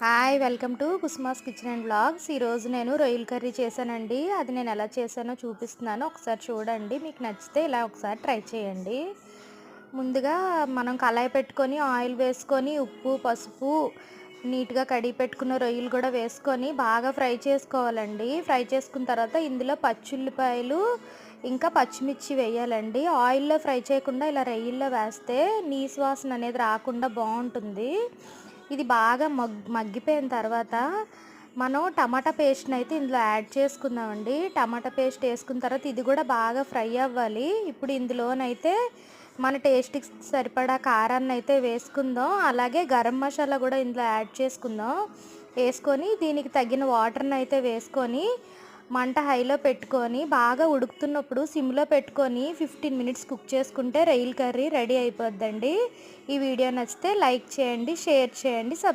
Hi welcome to Kusuma's kitchen and vlogs. ఈరోజు నేను రొయ్యల కర్రీ చేశానండి. అది నేను ఎలా చేశానో చూపిస్తున్నాను, ఒకసారి చూడండి. మీకు నచ్చితే ఇలా ఒకసారి ట్రై చేయండి. ముందుగా మనం కళాయి పెట్టుకొని ఆయిల్ వేసుకొని ఉప్పు పసుపు నీట్గా కడిగి పెట్టుకున్న రొయ్యలు కూడా వేసుకొని బాగా ఫ్రై చేసుకోవాలండి. ఫ్రై చేసుకున్న తర్వాత ఇందులో పచ్చుల్లిపాయలు ఇంకా పచ్చిమిర్చి వేయాలండి. ఆయిల్లో ఫ్రై చేయకుండా ఇలా రొయ్యల్లో వేస్తే నీసు వాసన అనేది రాకుండా బాగుంటుంది. ఇది బాగా మగ్గిపోయిన తర్వాత మనం టమాటా పేస్ట్ని అయితే ఇందులో యాడ్ చేసుకుందామండి. టమాటా పేస్ట్ వేసుకున్న తర్వాత ఇది కూడా బాగా ఫ్రై అవ్వాలి. ఇప్పుడు ఇందులోనైతే మన టేస్ట్కి సరిపడా కారాన్ని అయితే వేసుకుందాం. అలాగే గరం మసాలా కూడా ఇందులో యాడ్ చేసుకుందాం. వేసుకొని దీనికి తగిన వాటర్ని అయితే వేసుకొని మంట హైలో పెట్టుకొని బాగా ఉడుకుతున్నప్పుడు సిమ్లో పెట్టుకొని 15 మినిట్స్ కుక్ చేసుకుంటే రొయ్యల కర్రీ రెడీ అయిపోద్దండి. ఈ వీడియో నచ్చితే లైక్ చేయండి, షేర్ చేయండి,